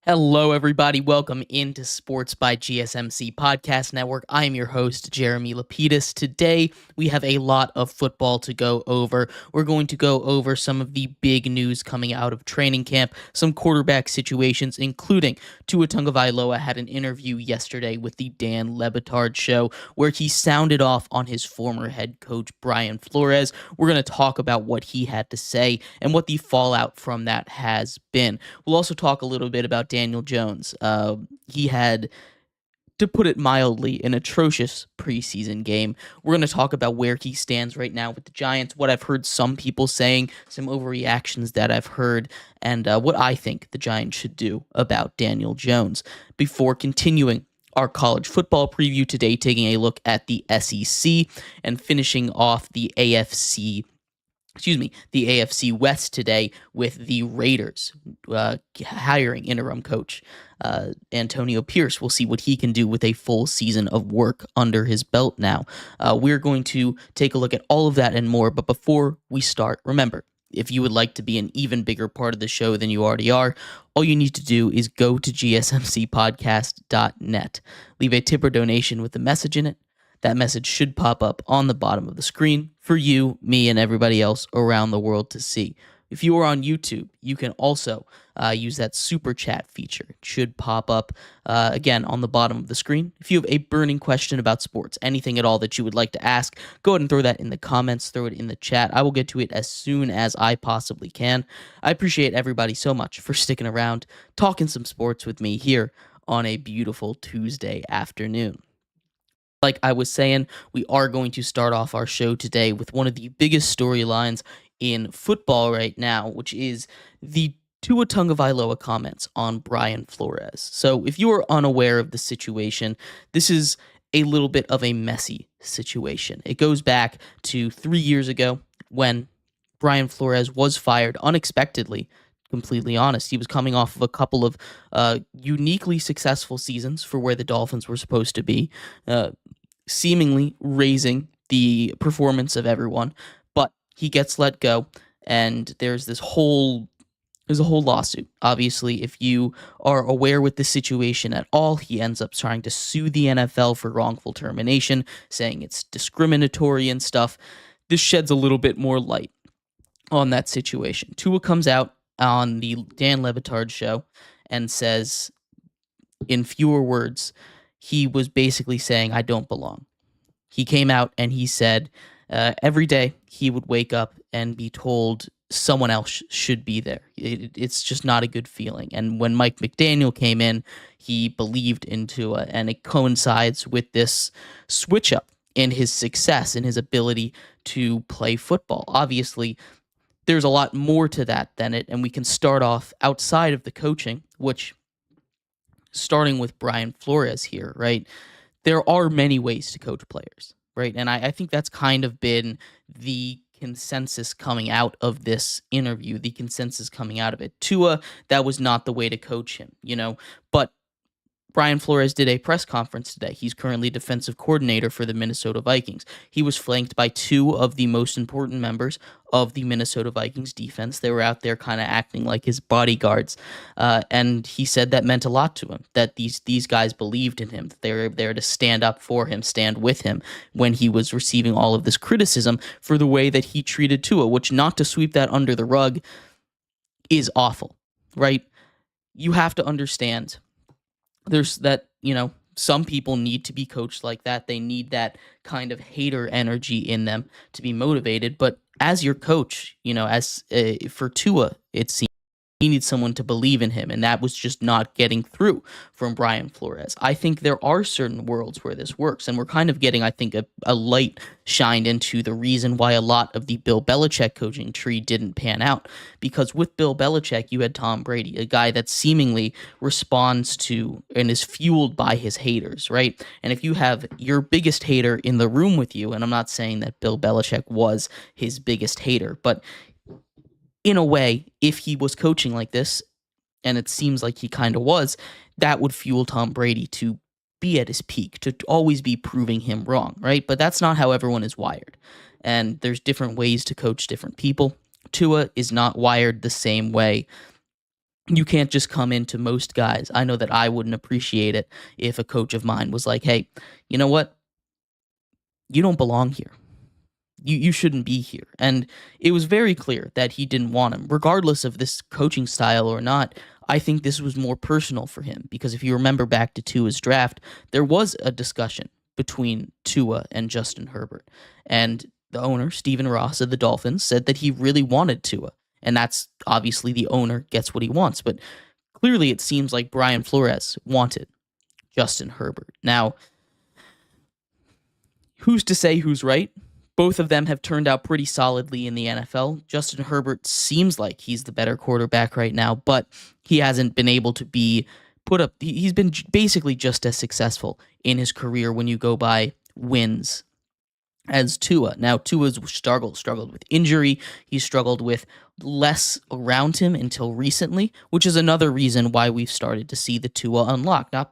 Hello, everybody. Welcome into Sports by GSMC Podcast Network. I am your host, Jeremy Lapidus. Today, we have a lot of football to go over. We're going to go over some of the big news coming out of training camp, some quarterback situations, including Tua Tagovailoa had an interview yesterday with the Dan Lebitard Show, where he sounded off on his former head coach, Brian Flores. We're going to talk about what he had to say and what the fallout from that has been. We'll also talk a little bit about Daniel Jones. He had, to put it mildly, an atrocious preseason game. We're going to talk about where he stands right now with the Giants, what I've heard some people saying, some overreactions that I've heard, and what I think the Giants should do about Daniel Jones. Before continuing our college football preview today, taking a look at the SEC and finishing off the AFC West today with the Raiders hiring interim coach Antonio Pierce. We'll see what he can do with a full season of work under his belt now. We're going to take a look at all of that and more, but before we start, remember, if you would like to be an even bigger part of the show than you already are, all you need to do is go to GSMCPodcast.net. Leave a tip or donation with a message in it. That message should pop up on the bottom of the screen for you, me, and everybody else around the world to see. If you are on YouTube, you can also use that super chat feature. It should pop up, again, on the bottom of the screen. If you have a burning question about sports, anything at all that you would like to ask, go ahead and throw that in the comments, throw it in the chat. I will get to it as soon as I possibly can. I appreciate everybody so much for sticking around, talking some sports with me here on a beautiful Tuesday afternoon. Like I was saying, we are going to start off our show today with one of the biggest storylines in football right now, which is the Tua Tagovailoa comments on Brian Flores. So if you are unaware of the situation, this is a little bit of a messy situation. It goes back to 3 years ago when Brian Flores was fired unexpectedly. Completely honest, he was coming off of a couple of uniquely successful seasons for where the Dolphins were supposed to be, seemingly raising the performance of everyone, but he gets let go, and there's a whole lawsuit. Obviously, if you are aware with the situation at all, he ends up trying to sue the NFL for wrongful termination, saying it's discriminatory and stuff. This sheds a little bit more light on that situation. Tua comes out on the Dan Lebitard Show and says, in fewer words, he was basically saying, I don't belong. He came out and he said every day he would wake up and be told someone else should be there. It's just not a good feeling. And when Mike McDaniel came in, he believed in Tua, and it coincides with this switch up in his success, in his ability to play football. Obviously, there's a lot more to that than it, and we can start off outside of the coaching, which, starting with Brian Flores here, right? There are many ways to coach players, right? And I think that's kind of been the consensus coming out of this interview, the consensus coming out of it. Tua, that was not the way to coach him, but Brian Flores did a press conference today. He's currently defensive coordinator for the Minnesota Vikings. He was flanked by two of the most important members of the Minnesota Vikings defense. They were out there kind of acting like his bodyguards. And he said that meant a lot to him, that these guys believed in him, that they were there to stand up for him, stand with him when he was receiving all of this criticism for the way that he treated Tua, which, not to sweep that under the rug, is awful, right? You have to understand there's that, some people need to be coached like that. They need that kind of hater energy in them to be motivated. But as your coach, as for Tua, it seems he needs someone to believe in him, and that was just not getting through from Brian Flores. I think there are certain worlds where this works, and we're kind of getting, I think, a light shined into the reason why a lot of the Bill Belichick coaching tree didn't pan out. Because with Bill Belichick, you had Tom Brady, a guy that seemingly responds to and is fueled by his haters, right? And if you have your biggest hater in the room with you, and I'm not saying that Bill Belichick was his biggest hater, but in a way, if he was coaching like this, and it seems like he kind of was, that would fuel Tom Brady to be at his peak, to always be proving him wrong, right? But that's not how everyone is wired. And there's different ways to coach different people. Tua is not wired the same way. You can't just come into most guys. I know that I wouldn't appreciate it if a coach of mine was like, hey, you know what? You don't belong here. You shouldn't be here. And it was very clear that he didn't want him, regardless of this coaching style or not. I think this was more personal for him because if you remember back to Tua's draft, there was a discussion between Tua and Justin Herbert. And the owner, Stephen Ross of the Dolphins, said that he really wanted Tua. And that's obviously the owner gets what he wants. But clearly it seems like Brian Flores wanted Justin Herbert. Now, who's to say who's right? Both of them have turned out pretty solidly in the NFL. Justin Herbert seems like he's the better quarterback right now, but he hasn't been able to be put up. He's been basically just as successful in his career when you go by wins as Tua. Now, Tua's struggled with injury. He's struggled with less around him until recently, which is another reason why we've started to see the Tua unlock. Not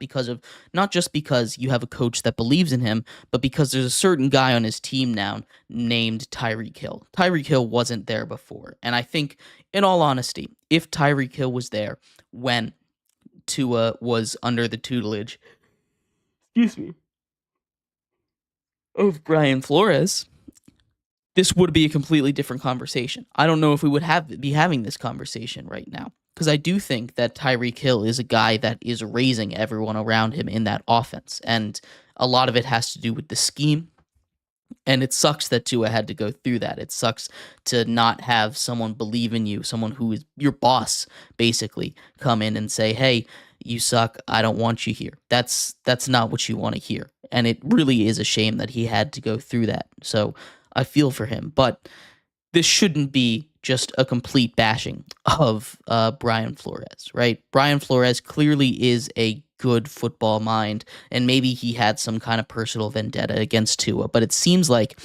just because you have a coach that believes in him, but because there's a certain guy on his team now named Tyreek Hill. Tyreek Hill wasn't there before. And I think, in all honesty, if Tyreek Hill was there when Tua was under the tutelage, of Brian Flores, this would be a completely different conversation. I don't know if we would be having this conversation right now because I do think that Tyreek Hill is a guy that is raising everyone around him in that offense, and a lot of it has to do with the scheme. And it sucks that Tua had to go through that. It sucks to not have someone believe in you, someone who is your boss, basically, come in and say, hey, you suck, I don't want you here. That's not what you want to hear. And it really is a shame that he had to go through that. So I feel for him. But this shouldn't be just a complete bashing of Brian Flores, right? Brian Flores clearly is a good football mind, and maybe he had some kind of personal vendetta against Tua, but it seems like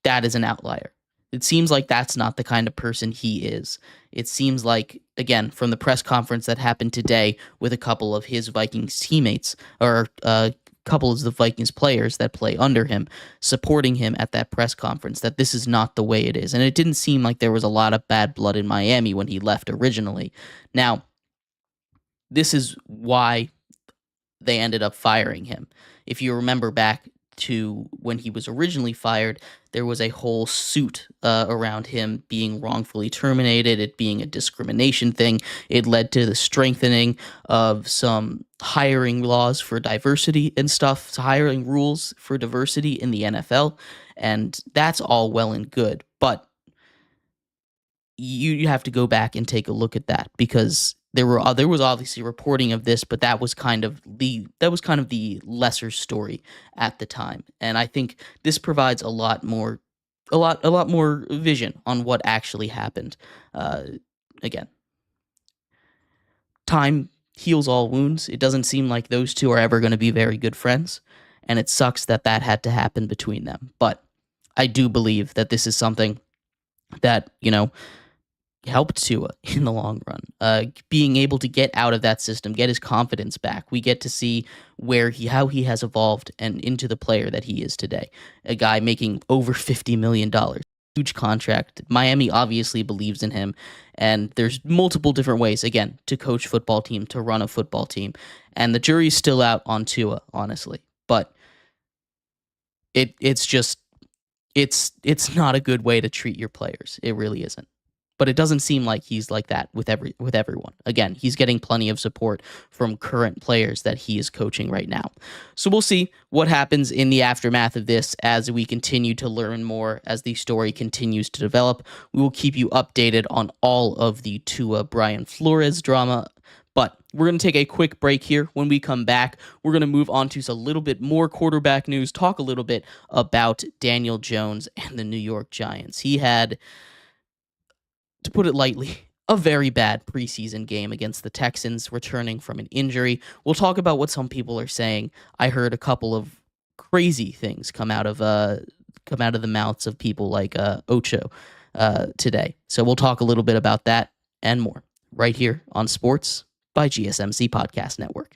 that is an outlier. It seems like that's not the kind of person he is. It seems like, again, from the press conference that happened today with a couple of his Vikings teammates, or couple of the Vikings players that play under him, supporting him at that press conference, that this is not the way it is. And it didn't seem like there was a lot of bad blood in Miami when he left originally. Now, this is why they ended up firing him. If you remember back to when he was originally fired, there was a whole suit around him being wrongfully terminated, it being a discrimination thing. It led to the strengthening of some hiring laws for diversity and stuff, hiring rules for diversity in the NFL, and that's all well and good. But you have to go back and take a look at that because there was obviously reporting of this, but that was kind of the lesser story at the time. And I think this provides a lot more vision on what actually happened. Again, time heals all wounds. It doesn't seem like those two are ever going to be very good friends, and it sucks that had to happen between them. But I do believe that this is something that, helped Tua in the long run. Being able to get out of that system, get his confidence back. We get to see how he has evolved and into the player that he is today. A guy making over $50 million. Huge contract. Miami obviously believes in him, and there's multiple different ways, again, to coach football team, to run a football team. And the jury's still out on Tua, honestly. But it's not a good way to treat your players. It really isn't. But it doesn't seem like he's like that with everyone. Again, he's getting plenty of support from current players that he is coaching right now. So we'll see what happens in the aftermath of this as we continue to learn more, as the story continues to develop. We will keep you updated on all of the Tua Brian Flores drama. But we're going to take a quick break here. When we come back, we're going to move on to a little bit more quarterback news, talk a little bit about Daniel Jones and the New York Giants. He had, to put it lightly, a very bad preseason game against the Texans, returning from an injury. We'll talk about what some people are saying. I heard a couple of crazy things come out of the mouths of people like Ocho today. So we'll talk a little bit about that and more right here on Sports by GSMC Podcast Network.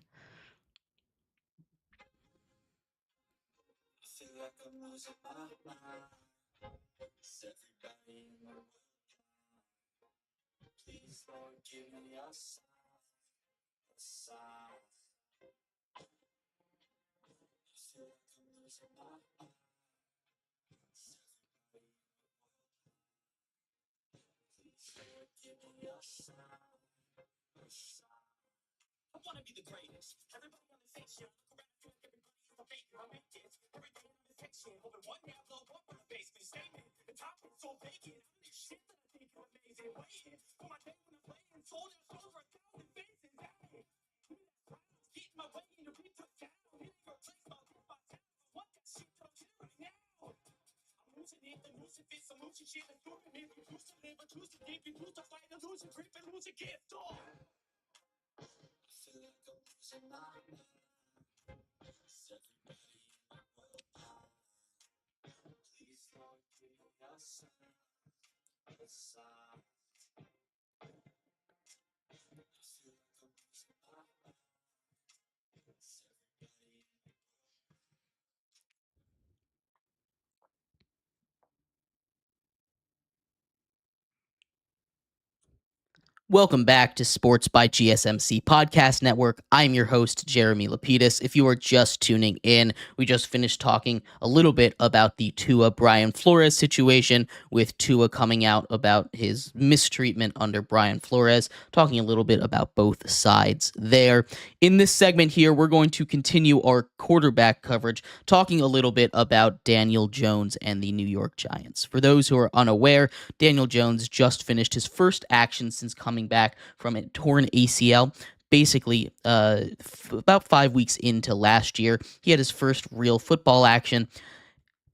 Welcome back to Sports by GSMC Podcast Network. I'm your host, Jeremy Lapidus. If you are just tuning in, we just finished talking a little bit about the Tua Brian Flores situation, with Tua coming out about his mistreatment under Brian Flores, talking a little bit about both sides there. In this segment here, we're going to continue our quarterback coverage, talking a little bit about Daniel Jones and the New York Giants. For those who are unaware, Daniel Jones just finished his first action since coming back from a torn ACL. Basically, about 5 weeks into last year, he had his first real football action,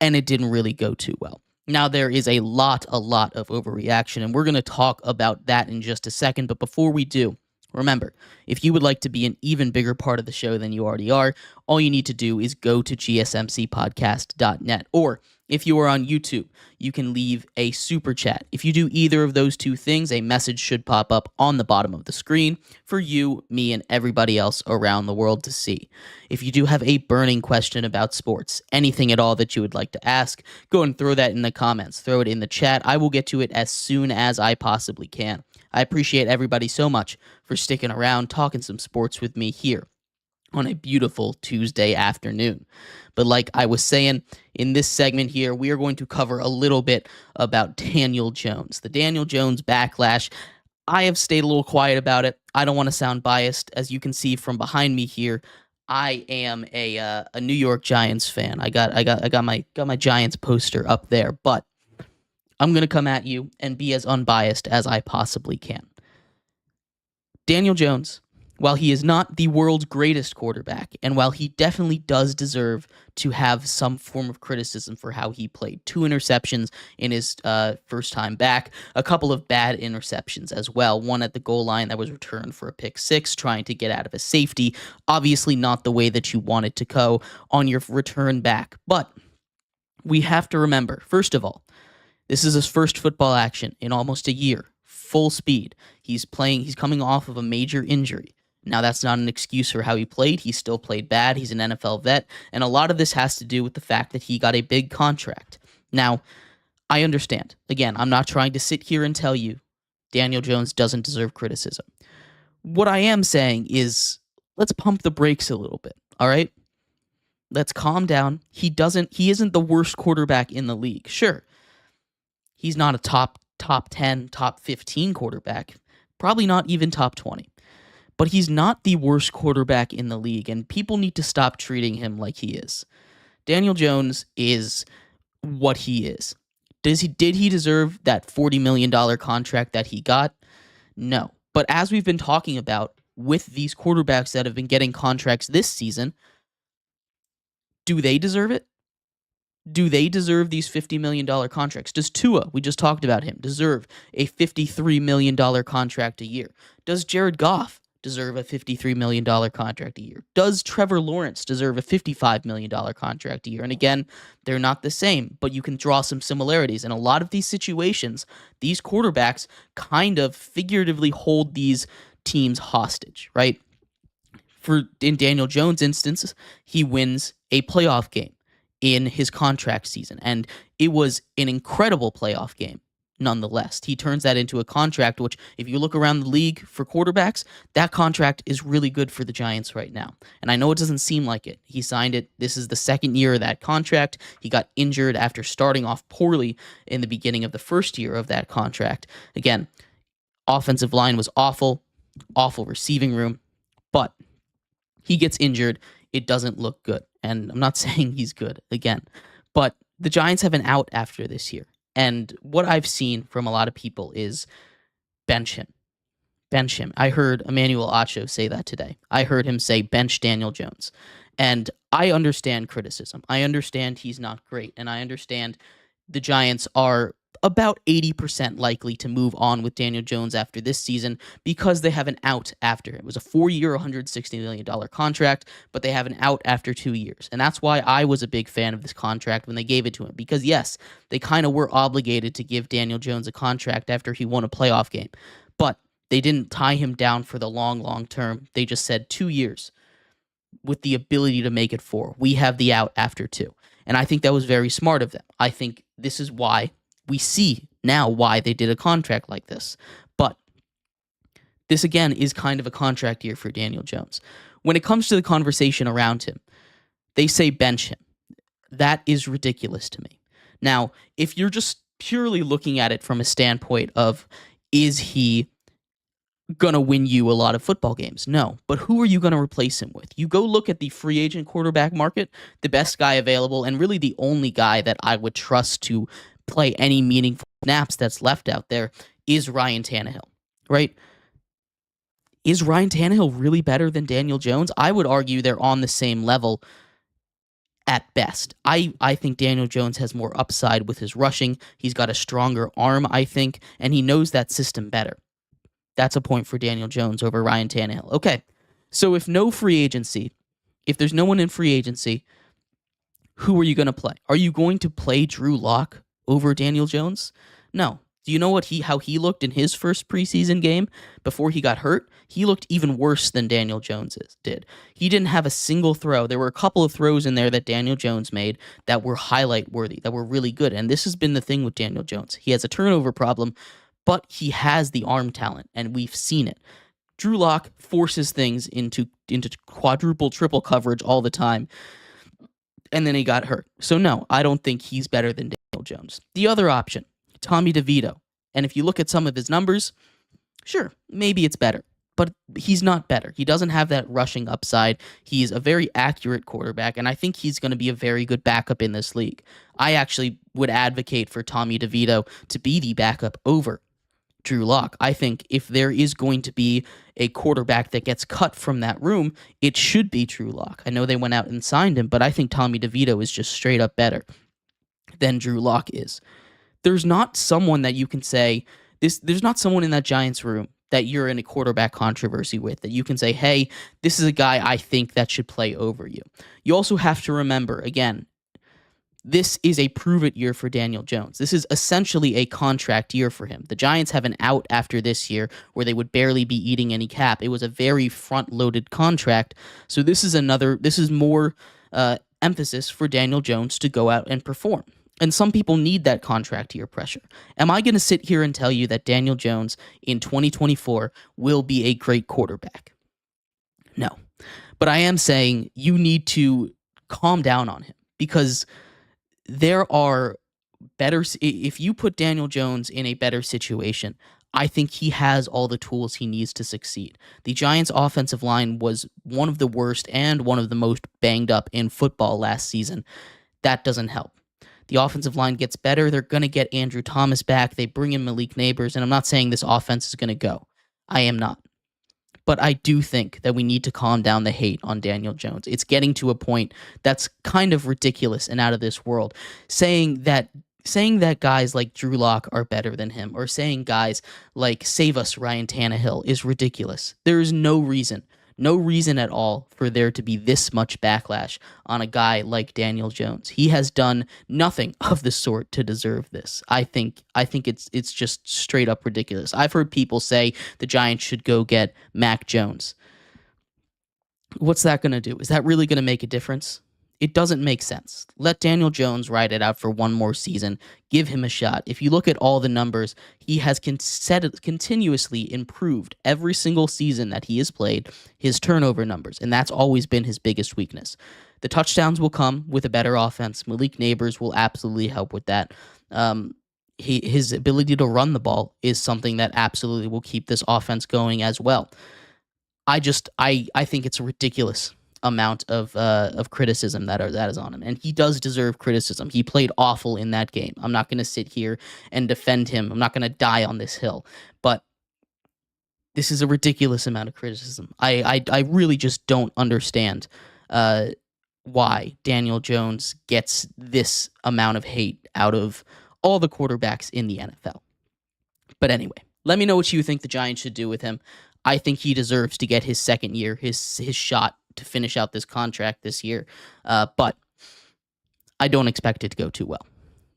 and it didn't really go too well. Now, there is a lot of overreaction, and we're going to talk about that in just a second. But before we do, remember, if you would like to be an even bigger part of the show than you already are, all you need to do is go to GSMCpodcast.net, or if you are on YouTube, you can leave a super chat. If you do either of those two things, a message should pop up on the bottom of the screen for you, me, and everybody else around the world to see. If you do have a burning question about sports, anything at all that you would like to ask, go and throw that in the comments. Throw it in the chat. I will get to it as soon as I possibly can. I appreciate everybody so much for sticking around, talking some sports with me here on a beautiful Tuesday afternoon. But like I was saying, in this segment here, we are going to cover a little bit about Daniel Jones. The Daniel Jones backlash. I have stayed a little quiet about it. I don't want to sound biased. As you can see from behind me here, I am a New York Giants fan. I got my Giants poster up there, but I'm going to come at you and be as unbiased as I possibly can. Daniel Jones, while he is not the world's greatest quarterback, and while he definitely does deserve to have some form of criticism for how he played, 2 interceptions in his first time back, a couple of bad interceptions as well, one at the goal line that was returned for a pick 6, trying to get out of a safety, obviously not the way that you want it to go on your return back. But we have to remember, first of all, this is his first football action in almost a year, full speed. He's coming off of a major injury. Now, that's not an excuse for how he played. He still played bad. He's an NFL vet. And a lot of this has to do with the fact that he got a big contract. Now, I understand. Again, I'm not trying to sit here and tell you Daniel Jones doesn't deserve criticism. What I am saying is, let's pump the brakes a little bit, all right? Let's calm down. He isn't the worst quarterback in the league. Sure, he's not a top top 10, top 15 quarterback, probably not even top 20. But he's not the worst quarterback in the league, and people need to stop treating him like he is. Daniel Jones is what he is. Did he deserve that $40 million contract that he got? No. But as we've been talking about with these quarterbacks that have been getting contracts this season, do they deserve it? Do they deserve these $50 million contracts? Does Tua, we just talked about him, deserve a $53 million contract a year? Does Jared Goff deserve a $53 million contract a year? Does Trevor Lawrence deserve a $55 million contract a year? And again, they're not the same, but you can draw some similarities. In a lot of these situations, these quarterbacks kind of figuratively hold these teams hostage, right? In Daniel Jones' instance, he wins a playoff game in his contract season, and it was an incredible playoff game nonetheless. He turns that into a contract, which, if you look around the league for quarterbacks, that contract is really good for the Giants right now. And I know it doesn't seem like it. He signed it. This is the second year of that contract. He got injured after starting off poorly in the beginning of the first year of that contract. Again, offensive line was awful receiving room, but he gets injured. It doesn't look good. And I'm not saying he's good, again, but the Giants have an out after this year. And what I've seen from a lot of people is bench him. Bench him. I heard Emmanuel Acho say that today. I heard him say bench Daniel Jones. And I understand criticism. I understand he's not great. And I understand the Giants are about 80% likely to move on with Daniel Jones after this season because they have an out after. It was a 4-year, $160 million contract, but they have an out after 2 years. And that's why I was a big fan of this contract when they gave it to him. Because yes, they kind of were obligated to give Daniel Jones a contract after he won a playoff game. But they didn't tie him down for the long term. They just said 2 years with the ability to make it 4. We have the out after 2. And I think that was very smart of them. I think this is why we see now why they did a contract like this. But this, again, is kind of a contract year for Daniel Jones. When it comes to the conversation around him, they say bench him. That is ridiculous to me. Now, if you're just purely looking at it from a standpoint of, is he going to win you a lot of football games? No. But who are you going to replace him with? You go look at the free agent quarterback market, the best guy available, and really the only guy that I would trust to play any meaningful snaps that's left out there is Ryan Tannehill, right? Is Ryan Tannehill really better than Daniel Jones? I would argue they're on the same level at best. I think Daniel Jones has more upside with his rushing. He's got a stronger arm, I think, and he knows that system better. That's a point for Daniel Jones over Ryan Tannehill. Okay, so if there's no one in free agency, who are you going to play? Are you going to play Drew Lock over Daniel Jones? No. Do you know how he looked in his first preseason game before he got hurt? He looked even worse than Daniel Jones did. He didn't have a single throw. There were a couple of throws in there that Daniel Jones made that were highlight worthy, that were really good. And this has been the thing with Daniel Jones. He has a turnover problem, but he has the arm talent, and we've seen it. Drew Lock forces things into quadruple, triple coverage all the time, and then he got hurt. So no, I don't think he's better than Daniel Jones. The other option, Tommy DeVito. And if you look at some of his numbers, sure, maybe it's better, but he's not better. He doesn't have that rushing upside. He's a very accurate quarterback, and I think he's going to be a very good backup in this league. I actually would advocate for Tommy DeVito to be the backup over Drew Lock. I think if there is going to be a quarterback that gets cut from that room, it should be Drew Lock. I know they went out and signed him, but I think Tommy DeVito is just straight up better than Drew Lock is. There's not someone that you can say, there's not someone in that Giants room that you're in a quarterback controversy with that you can say, hey, this is a guy I think that should play over you. You also have to remember, again, this is a prove-it year for Daniel Jones. This is essentially a contract year for him. The Giants have an out after this year where they would barely be eating any cap. It was a very front-loaded contract. So this is more emphasis for Daniel Jones to go out and perform. And some people need that contract year pressure. Am I going to sit here and tell you that Daniel Jones in 2024 will be a great quarterback? No. But I am saying you need to calm down on him because there are if you put Daniel Jones in a better situation, I think he has all the tools he needs to succeed. The Giants' offensive line was one of the worst and one of the most banged up in football last season. That doesn't help. The offensive line gets better. They're going to get Andrew Thomas back. They bring in Malik Neighbors, and I'm not saying this offense is going to go. I am not. But I do think that we need to calm down the hate on Daniel Jones. It's getting to a point that's kind of ridiculous and out of this world. Saying that guys like Drew Lock are better than him, or saying guys like Save Us Ryan Tannehill, is ridiculous. There is no reason at all for there to be this much backlash on a guy like Daniel Jones. He has done nothing of the sort to deserve this. I think it's just straight up ridiculous. I've heard people say the Giants should go get Mac Jones. What's that going to do? Is that really going to make a difference? It doesn't make sense. Let Daniel Jones ride it out for one more season. Give him a shot. If you look at all the numbers, he has continuously improved every single season that he has played his turnover numbers, and that's always been his biggest weakness. The touchdowns will come with a better offense. Malik Neighbors will absolutely help with that. His ability to run the ball is something that absolutely will keep this offense going as well. I think it's a ridiculous amount of criticism that is on him, and he does deserve criticism. He played awful in that game. I'm not going to sit here and defend him. I'm not going to die on this hill, but this is a ridiculous amount of criticism. I really just don't understand why Daniel Jones gets this amount of hate out of all the quarterbacks in the NFL. But anyway, let me know what you think the Giants should do with him. I think he deserves to get his second year, his shot to finish out this contract this year. But I don't expect it to go too well.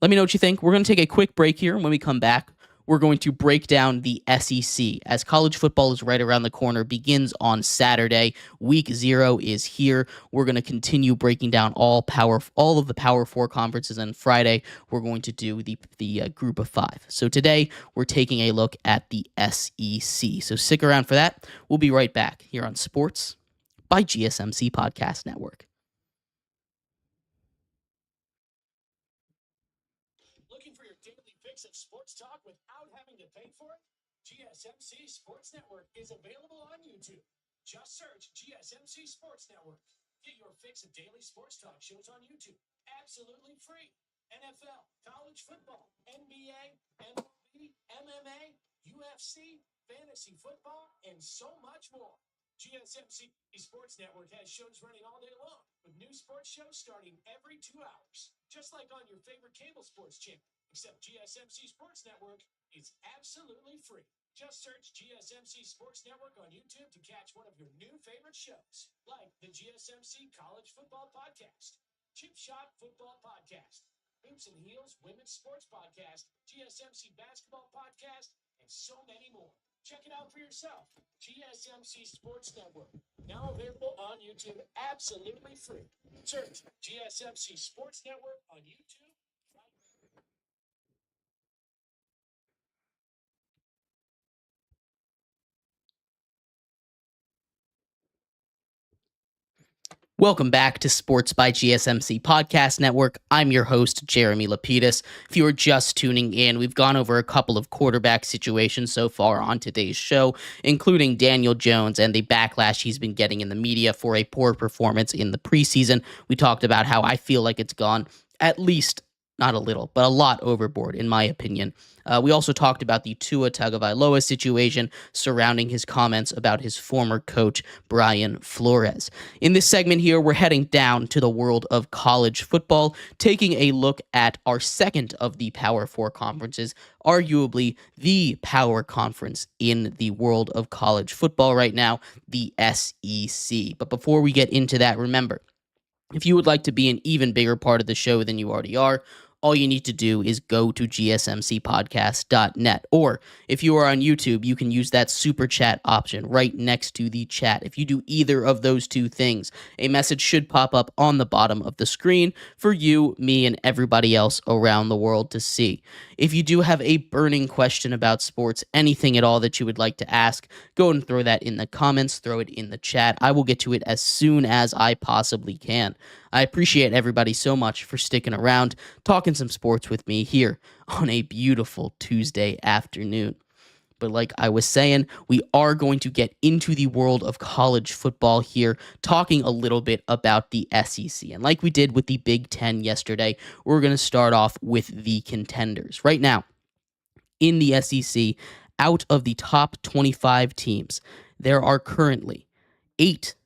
Let me know what you think. We're going to take a quick break here. And when we come back, we're going to break down the SEC as college football is right around the corner, begins on Saturday. Week 0 is here. We're going to continue breaking down all of the Power 4 conferences, and Friday we're going to do the Group of 5. So today we're taking a look at the SEC. So stick around for that. We'll be right back here on Sports by GSMC Podcast Network. Looking for your daily fix of sports talk without having to pay for it? GSMC Sports Network is available on YouTube. Just search GSMC Sports Network. Get your fix of daily sports talk shows on YouTube. Absolutely free. NFL, college football, NBA, MLB, MMA, UFC, fantasy football, and so much more. GSMC Sports Network has shows running all day long, with new sports shows starting every 2 hours. Just like on your favorite cable sports channel, except GSMC Sports Network is absolutely free. Just search GSMC Sports Network on YouTube to catch one of your new favorite shows, like the GSMC College Football Podcast, Chip Shot Football Podcast, Hoops and Heels Women's Sports Podcast, GSMC Basketball Podcast, and so many more. Check it out for yourself. GSMC Sports Network, now available on YouTube, absolutely free. Search GSMC Sports Network on YouTube. Welcome back to Sports by GSMC Podcast Network. I'm your host, Jeremy Lapidus. If you are just tuning in, we've gone over a couple of quarterback situations so far on today's show, including Daniel Jones and the backlash he's been getting in the media for a poor performance in the preseason. We talked about how I feel like it's gone at least, not a little, but a lot overboard, in my opinion. We also talked about the Tua Tagovailoa situation surrounding his comments about his former coach, Brian Flores. In this segment here, we're heading down to the world of college football, taking a look at our second of the Power 4 conferences, arguably the power conference in the world of college football right now, the SEC. But before we get into that, remember, if you would like to be an even bigger part of the show than you already are, all you need to do is go to gsmcpodcast.net. Or if you are on YouTube, you can use that super chat option right next to the chat. If you do either of those two things, a message should pop up on the bottom of the screen for you, me, and everybody else around the world to see. If you do have a burning question about sports, anything at all that you would like to ask, go and throw that in the comments, throw it in the chat. I will get to it as soon as I possibly can. I appreciate everybody so much for sticking around, talking talking some sports with me here on a beautiful Tuesday afternoon. But like I was saying, we are going to get into the world of college football here, talking a little bit about the SEC. And like we did with the Big Ten yesterday, we're going to start off with the contenders. Right now, in the SEC, out of the top 25 teams, there are currently 8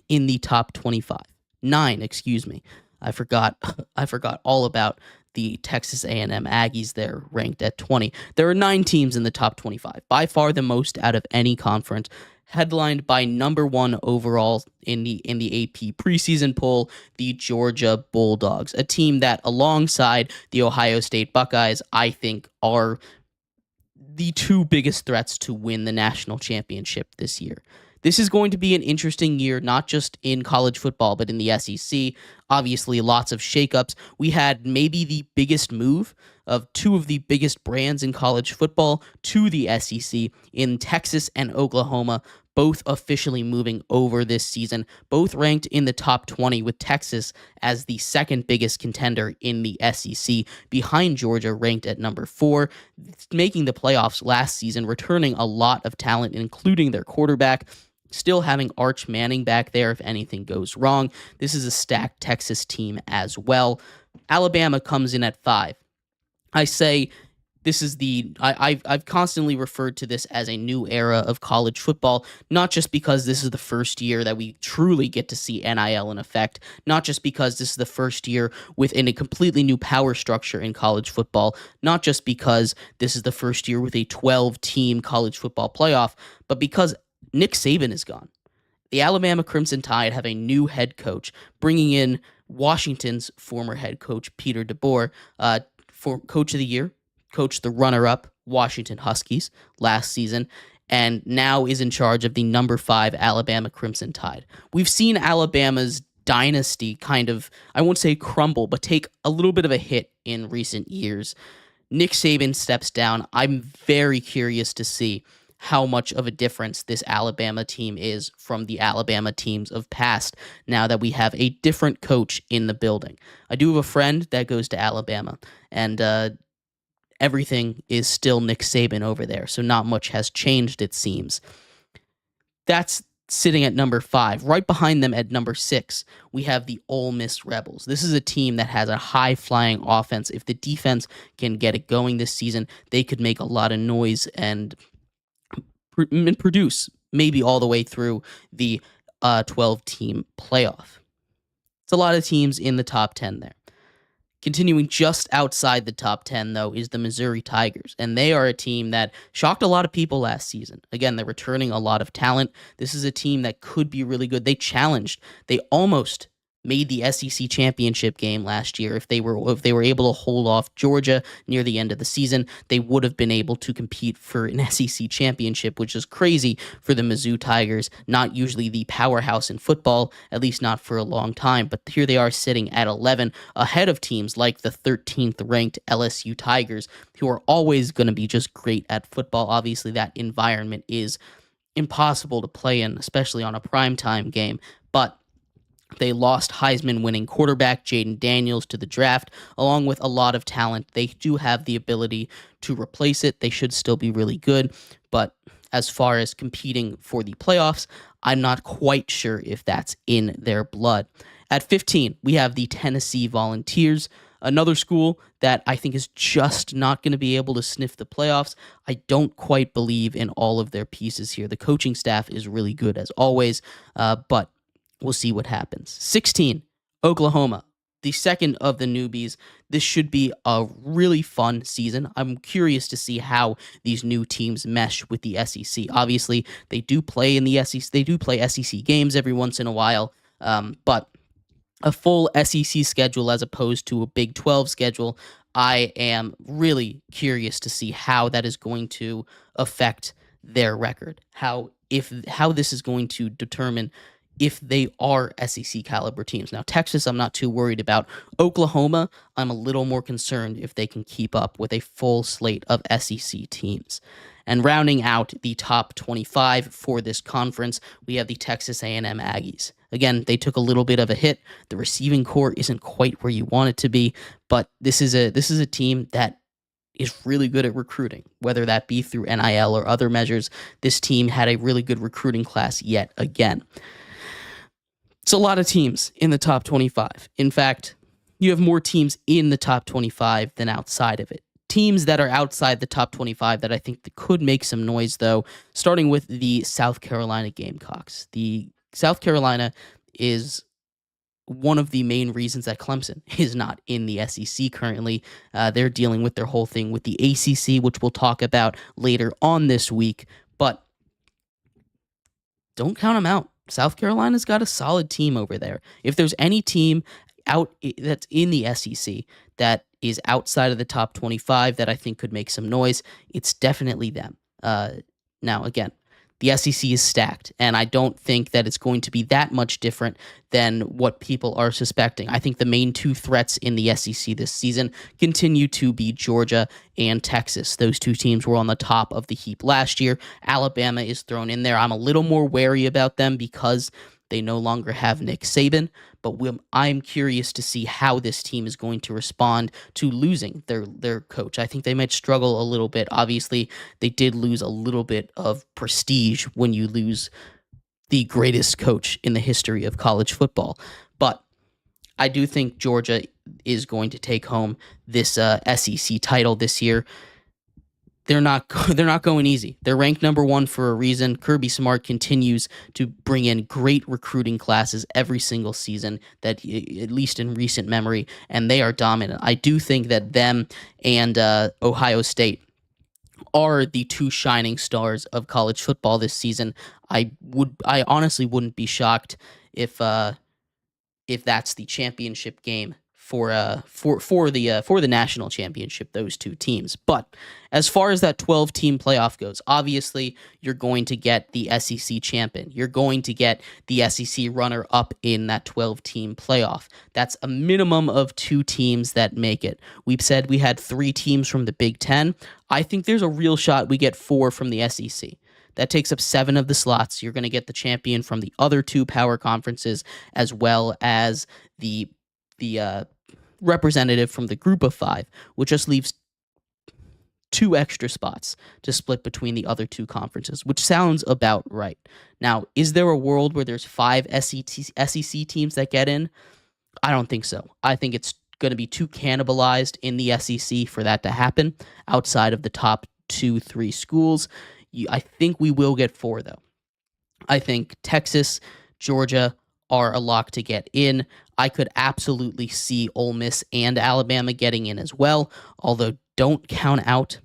in the top 25. 9, excuse me. I forgot all about the Texas A&M Aggies. They're ranked at 20. There are 9 teams in the top 25, by far the most out of any conference, headlined by number 1 overall in the AP preseason poll, the Georgia Bulldogs, a team that alongside the Ohio State Buckeyes, I think are the 2 biggest threats to win the national championship this year. This is going to be an interesting year, not just in college football, but in the SEC. Obviously, lots of shakeups. We had maybe the biggest move of 2 of the biggest brands in college football to the SEC in Texas and Oklahoma, both officially moving over this season, both ranked in the top 20, with Texas as the second biggest contender in the SEC, behind Georgia, ranked at number 4, making the playoffs last season, returning a lot of talent, including their quarterback. Still having Arch Manning back there if anything goes wrong. This is a stacked Texas team as well. Alabama comes in at 5. I say this is I've constantly referred to this as a new era of college football, not just because this is the first year that we truly get to see NIL in effect, not just because this is the first year within a completely new power structure in college football, not just because this is the first year with a 12-team college football playoff, but because Nick Saban is gone. The Alabama Crimson Tide have a new head coach, bringing in Washington's former head coach, Peter DeBoer, for Coach of the Year, coached the runner-up Washington Huskies last season, and now is in charge of the number 5 Alabama Crimson Tide. We've seen Alabama's dynasty kind of, I won't say crumble, but take a little bit of a hit in recent years. Nick Saban steps down. I'm very curious to see how much of a difference this Alabama team is from the Alabama teams of past now that we have a different coach in the building. I do have a friend that goes to Alabama, and everything is still Nick Saban over there, so not much has changed, it seems. That's sitting at number 5. Right behind them at number 6, we have the Ole Miss Rebels. This is a team that has a high-flying offense. If the defense can get it going this season, they could make a lot of noise and produce maybe all the way through the 12-team playoff. It's a lot of teams in the top 10 there. Continuing just outside the top 10, though, is the Missouri Tigers, and they are a team that shocked a lot of people last season. Again, they're returning a lot of talent. This is a team that could be really good. They almost made the SEC championship game last year. If they were able to hold off Georgia near the end of the season, they would have been able to compete for an SEC championship, which is crazy for the Mizzou Tigers, not usually the powerhouse in football, at least not for a long time. But here they are sitting at 11, ahead of teams like the 13th ranked LSU Tigers, who are always going to be just great at football. Obviously, that environment is impossible to play in, especially on a primetime game, but they lost Heisman-winning quarterback Jaden Daniels to the draft, along with a lot of talent. They do have the ability to replace it. They should still be really good, but as far as competing for the playoffs, I'm not quite sure if that's in their blood. At 15, we have the Tennessee Volunteers, another school that I think is just not going to be able to sniff the playoffs. I don't quite believe in all of their pieces here. The coaching staff is really good as always, but we'll see what happens. 16, Oklahoma, the second of the newbies. This should be a really fun season. I'm curious to see how these new teams mesh with the SEC. Obviously, they do play in the SEC. They do play SEC games every once in a while, but a full SEC schedule as opposed to a Big 12 schedule, I am really curious to see how that is going to affect their record. How this is going to determine if they are SEC caliber teams. Now, Texas, I'm not too worried about. Oklahoma, I'm a little more concerned if they can keep up with a full slate of SEC teams. And rounding out the top 25 for this conference, we have the Texas A&M Aggies. Again, they took a little bit of a hit. The receiving core isn't quite where you want it to be, but this is a team that is really good at recruiting, whether that be through NIL or other measures. This team had a really good recruiting class yet again. It's a lot of teams in the top 25. In fact, you have more teams in the top 25 than outside of it. Teams that are outside the top 25 that I think that could make some noise, though, starting with the South Carolina Gamecocks. The South Carolina is one of the main reasons that Clemson is not in the SEC currently. They're dealing with their whole thing with the ACC, which we'll talk about later on this week. But don't count them out. South Carolina's got a solid team over there. If there's any team out that's in the SEC that is outside of the top 25 that I think could make some noise, it's definitely them. Now, again, the SEC is stacked, and I don't think that it's going to be that much different than what people are suspecting. I think the main two threats in the SEC this season continue to be Georgia and Texas. Those two teams were on the top of the heap last year. Alabama is thrown in there. I'm a little more wary about them because they no longer have Nick Saban, but I'm curious to see how this team is going to respond to losing their coach. I think they might struggle a little bit. Obviously, they did lose a little bit of prestige when you lose the greatest coach in the history of college football. But I do think Georgia is going to take home this SEC title this year. They're not going easy. They're ranked number 1 for a reason. Kirby Smart continues to bring in great recruiting classes every single season, that at least in recent memory, and they are dominant. I do think that them and Ohio State are the two shining stars of college football this season. I honestly wouldn't be shocked if that's the championship game for the national championship, those two teams. But as far as that 12-team playoff goes, obviously you're going to get the SEC champion. You're going to get the SEC runner-up in that 12-team playoff. That's a minimum of 2 teams that make it. We've said we had 3 teams from the Big Ten. I think there's a real shot we get 4 from the SEC. That takes up 7 of the slots. You're going to get the champion from the other 2 power conferences, as well as the representative from the group of 5, which just leaves 2 extra spots to split between the other 2 conferences, which sounds about right. Now, is there a world where there's 5 SEC teams that get in? I don't think so. I think it's going to be too cannibalized in the SEC for that to happen outside of the top 2-3 schools. I think we will get 4, though. I think Texas, Georgia are a lock to get in. I could absolutely see Ole Miss and Alabama getting in as well, although don't count out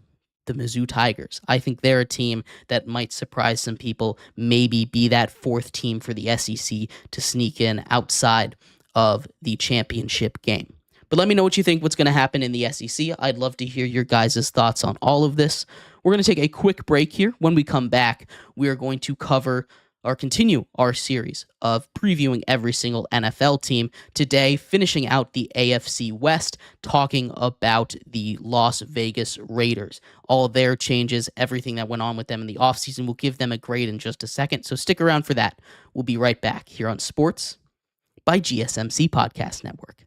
the Mizzou Tigers. I think they're a team that might surprise some people, maybe be that 4th team for the SEC to sneak in outside of the championship game. But let me know what you think, what's going to happen in the SEC. I'd love to hear your guys' thoughts on all of this. We're going to take a quick break here. When we come back, we are going to continue our series of previewing every single NFL team. Today, finishing out the AFC West, talking about the Las Vegas Raiders. All their changes, everything that went on with them in the offseason. We'll give them a grade in just a second, so stick around for that. We'll be right back here on Sports by GSMC Podcast Network.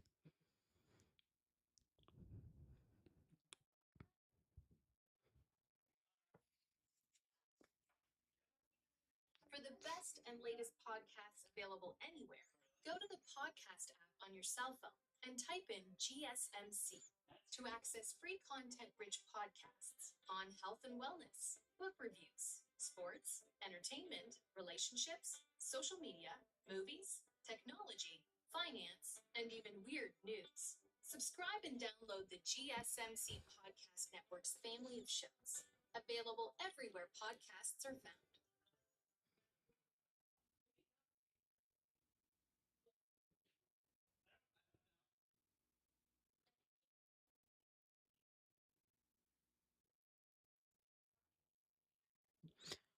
For the best and latest podcasts available anywhere, go to the podcast app on your cell phone and type in GSMC to access free content-rich podcasts on health and wellness, book reviews, sports, entertainment, relationships, social media, movies, technology, finance, and even weird news. Subscribe and download the GSMC Podcast Network's family of shows, available everywhere podcasts are found.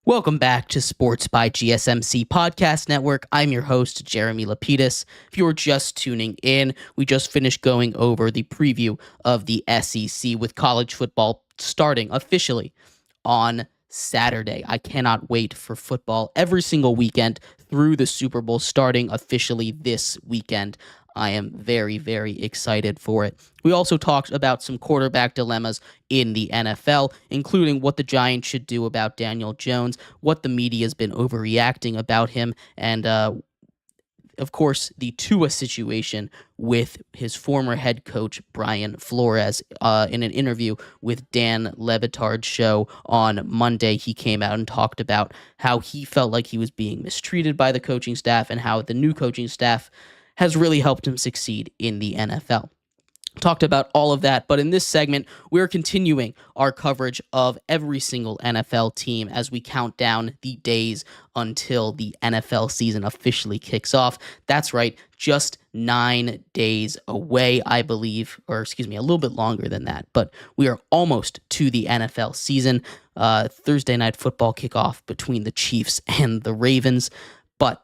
Welcome back to Sports by GSMC Podcast Network. I'm your host, Jeremy Lapidus. If you're just tuning in, we just finished going over the preview of the SEC with college football starting officially on Saturday. I cannot wait for football every single weekend through the Super Bowl starting officially this weekend. I am very, very excited for it. We also talked about some quarterback dilemmas in the NFL, including what the Giants should do about Daniel Jones, what the media has been overreacting about him, and of course, the Tua situation with his former head coach, Brian Flores. In an interview with Dan Lebitard's show on Monday, he came out and talked about how he felt like he was being mistreated by the coaching staff and how the new coaching staff has really helped him succeed in the NFL. Talked about all of that, but in this segment, we're continuing our coverage of every single NFL team as we count down the days until the NFL season officially kicks off. That's right, just 9 days away, I believe, or excuse me, a little bit longer than that, but we are almost to the NFL season. Thursday night football kickoff between the Chiefs and the Ravens, but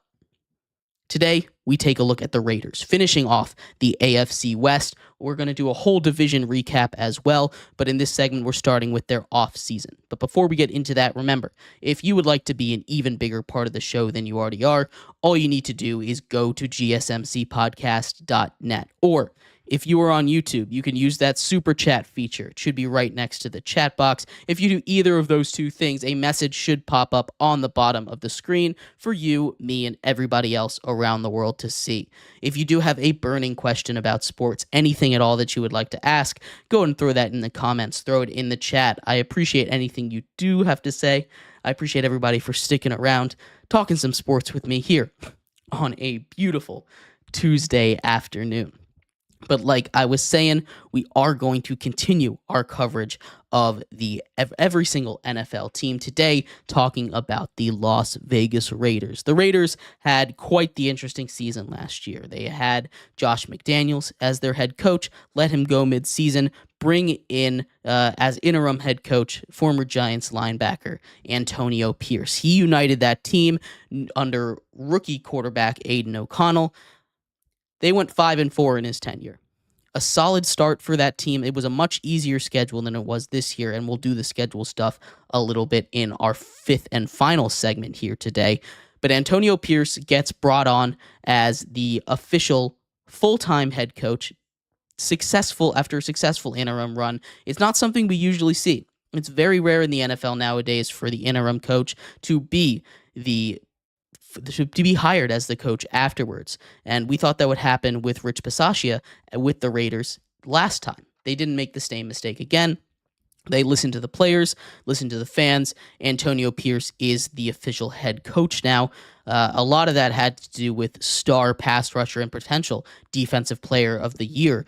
today, we take a look at the Raiders, finishing off the AFC West. We're going to do a whole division recap as well, but in this segment, we're starting with their off-season. But before we get into that, remember, if you would like to be an even bigger part of the show than you already are, all you need to do is go to GSMCPodcast.net, or if you are on YouTube, you can use that super chat feature. It should be right next to the chat box. If you do either of those two things, a message should pop up on the bottom of the screen for you, me, and everybody else around the world to see. If you do have a burning question about sports, anything at all that you would like to ask, go and throw that in the comments, throw it in the chat. I appreciate anything you do have to say. I appreciate everybody for sticking around, talking some sports with me here on a beautiful Tuesday afternoon. But like I was saying, we are going to continue our coverage of every single NFL team today, talking about the Las Vegas Raiders. The Raiders had quite the interesting season last year. They had Josh McDaniels as their head coach, let him go mid-season, bring in as interim head coach former Giants linebacker Antonio Pierce. He united that team under rookie quarterback Aiden O'Connell. They went 5-4 in his tenure. A solid start for that team. It was a much easier schedule than it was this year, and we'll do the schedule stuff a little bit in our fifth and final segment here today. But Antonio Pierce gets brought on as the official full-time head coach, after a successful interim run. It's not something we usually see. It's very rare in the NFL nowadays for the interim coach to be hired as the coach afterwards. And we thought that would happen with Rich Bisaccia with the Raiders last time. They didn't make the same mistake again. They listened to the players, listened to the fans. Antonio Pierce is the official head coach now. A lot of that had to do with star pass rusher and potential defensive player of the year,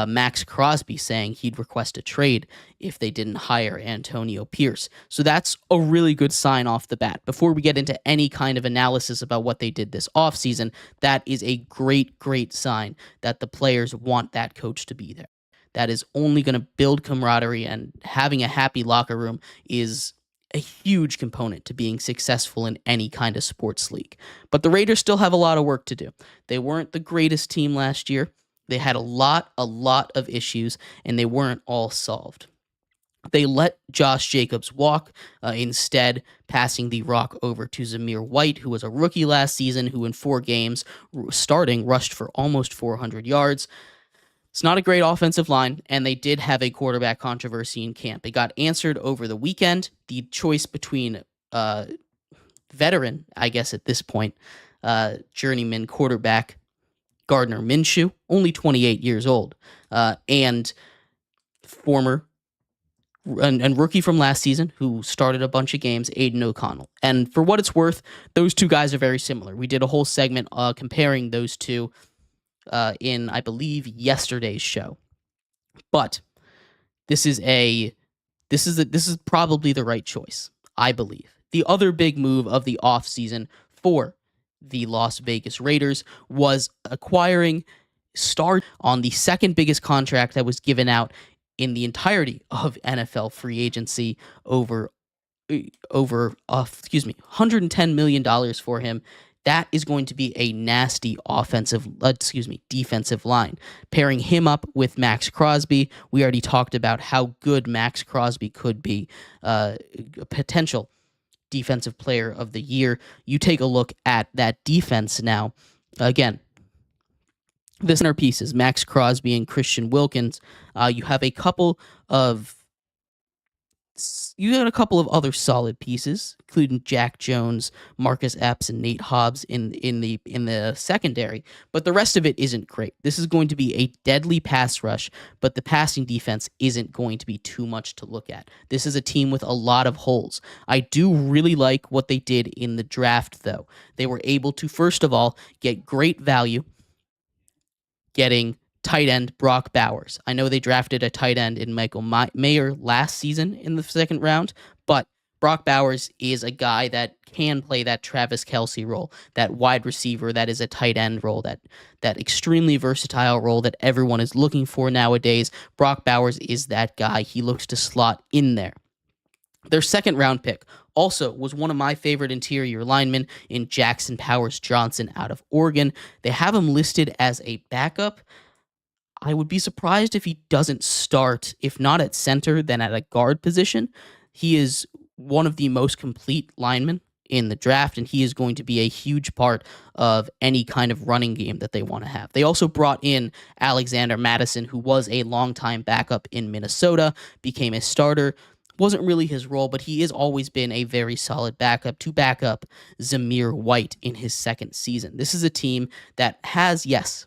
Max Crosby, saying he'd request a trade if they didn't hire Antonio Pierce. So that's a really good sign off the bat. Before we get into any kind of analysis about what they did this offseason, that is a great, great sign that the players want that coach to be there. That is only going to build camaraderie, and having a happy locker room is a huge component to being successful in any kind of sports league. But the Raiders still have a lot of work to do. They weren't the greatest team last year. They had a lot of issues, and they weren't all solved. They let Josh Jacobs walk, instead passing the rock over to Zamir White, who was a rookie last season, who in 4 games starting rushed for almost 400 yards. It's not a great offensive line, and they did have a quarterback controversy in camp. It got answered over the weekend. The choice between veteran, I guess at this point, journeyman quarterback Gardner Minshew, only 28 years old, and former and rookie from last season who started a bunch of games, Aiden O'Connell. And for what it's worth, those two guys are very similar. We did a whole segment comparing those two in, I believe, yesterday's show. But this is probably the right choice, I believe. The other big move of the offseason for the Las Vegas Raiders was acquiring star on the second biggest contract that was given out in the entirety of NFL free agency over $110 million for him. That is going to be a nasty defensive line. Pairing him up with Max Crosby, we already talked about how good Max Crosby could be, a potential defensive player of the year. You take a look at that defense now. Again, the center pieces, Max Crosby and Christian Wilkins. You have a couple of other solid pieces, including Jack Jones, Marcus Epps, and Nate Hobbs in the secondary. But the rest of it isn't great. This is going to be a deadly pass rush, but the passing defense isn't going to be too much to look at. This is a team with a lot of holes. I do really like what they did in the draft, though. They were able to, first of all, get great value, getting tight end Brock Bowers. I know they drafted a tight end in Michael Mayer last season in the second round, but Brock Bowers is a guy that can play that Travis Kelce role, that wide receiver that is a tight end role, that extremely versatile role that everyone is looking for nowadays. Brock Bowers is that guy. He looks to slot in there. Their second round pick also was one of my favorite interior linemen in Jackson Powers Johnson out of Oregon. They have him listed as a backup. I would be surprised if he doesn't start, if not at center, then at a guard position. He is one of the most complete linemen in the draft, and he is going to be a huge part of any kind of running game that they want to have. They also brought in Alexander Madison, who was a longtime backup in Minnesota, became a starter. Wasn't really his role, but he has always been a very solid backup to back up Zamir White in his second season. This is a team that has, yes,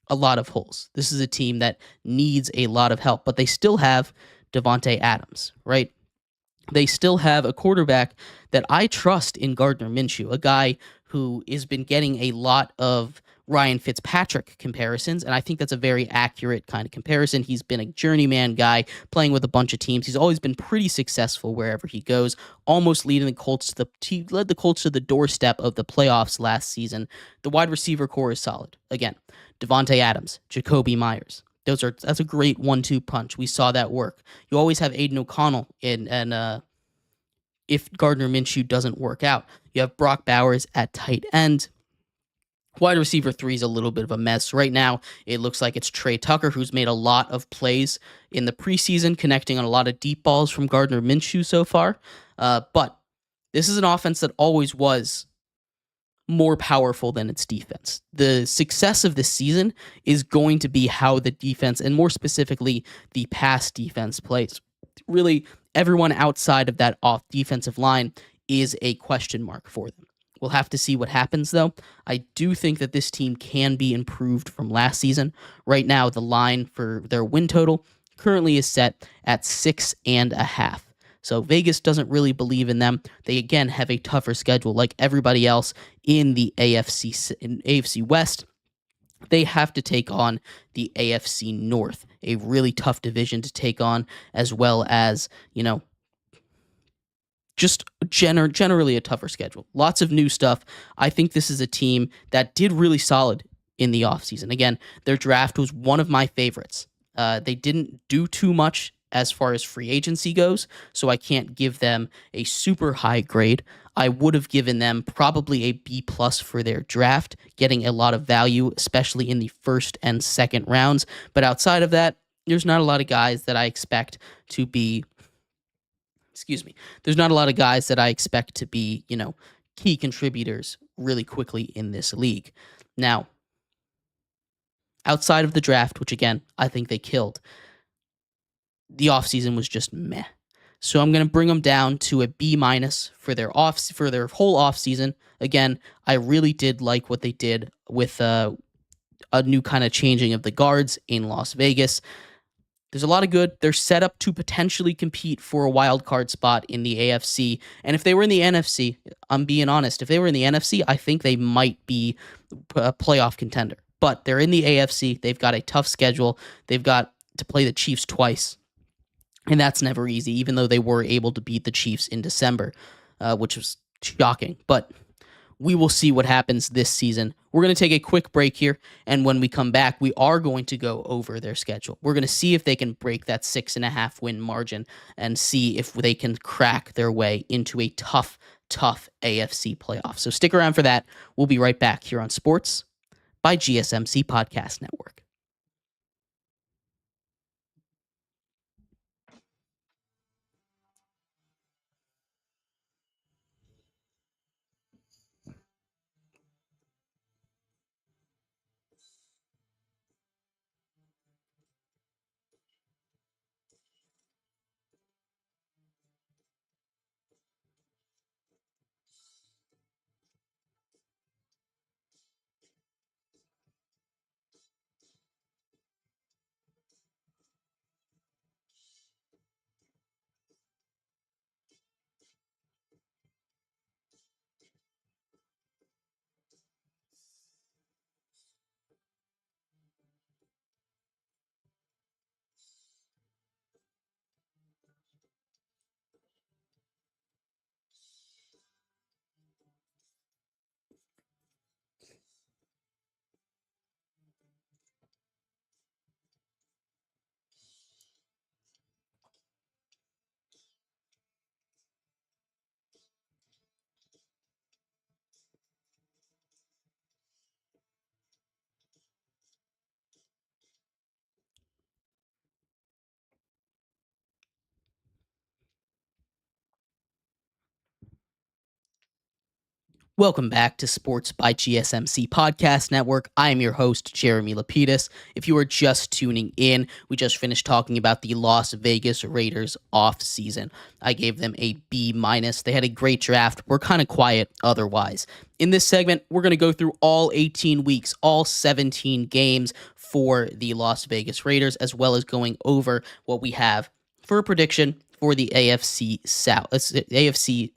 a lot of holes. This is a team that needs a lot of help, but they still have Devontae Adams, right? They still have a quarterback that I trust in Gardner Minshew, a guy who has been getting a lot of Ryan Fitzpatrick comparisons, and I think that's a very accurate kind of comparison. He's been a journeyman guy playing with a bunch of teams. He's always been pretty successful wherever he goes, almost leading the Colts he led the Colts to the doorstep of the playoffs last season. The wide receiver core is solid. Again, Devontae Adams, Jacoby Myers. That's a great 1-2 punch. We saw that work. You always have Aiden O'Connell and if Gardner Minshew doesn't work out. You have Brock Bowers at tight end. Wide receiver 3 is a little bit of a mess. Right now, it looks like it's Trey Tucker, who's made a lot of plays in the preseason, connecting on a lot of deep balls from Gardner Minshew so far. But this is an offense that always was more powerful than its defense. The success of this season is going to be how the defense, and more specifically, the pass defense plays. Really, everyone outside of that off defensive line is a question mark for them. We'll have to see what happens, though. I do think that this team can be improved from last season. Right now, the line for their win total currently is set at 6.5. So Vegas doesn't really believe in them. They, again, have a tougher schedule like everybody else in the AFC West. They have to take on the AFC North, a really tough division to take on, as well as, just generally a tougher schedule. Lots of new stuff. I think this is a team that did really solid in the offseason. Again, their draft was one of my favorites. They didn't do too much as far as free agency goes, so I can't give them a super high grade. I would have given them probably a B+ for their draft, getting a lot of value, especially in the first and second rounds. But outside of that, there's not a lot of guys that I expect to be there's not a lot of guys that I expect to be, key contributors really quickly in this league. Now, outside of the draft, which again, I think they killed, the offseason was just meh. So I'm going to bring them down to a B- for their whole offseason. Again, I really did like what they did with a new kind of changing of the guards in Las Vegas. There's a lot of good. They're set up to potentially compete for a wild card spot in the AFC. And if they were in the NFC, I'm being honest, if they were in the NFC, I think they might be a playoff contender. But they're in the AFC. They've got a tough schedule. They've got to play the Chiefs twice. And that's never easy, even though they were able to beat the Chiefs in December, which was shocking. But We will see what happens this season. We're going to take a quick break here, and when we come back, we are going to go over their schedule. We're going to see if they can break that 6.5 win margin and see if they can crack their way into a tough AFC playoff. So stick around for that. We'll be right back here on Sports by GSMC Podcast Network. Welcome back to Sports by GSMC Podcast Network. I am your host, Jeremy Lapidus. If you are just tuning in, we just finished talking about the Las Vegas Raiders off-season. I gave them a B-. They had a great draft. We're kind of quiet otherwise. In this segment, we're going to go through all 18 weeks, all 17 games for the Las Vegas Raiders, as well as going over what we have for a prediction for the AFC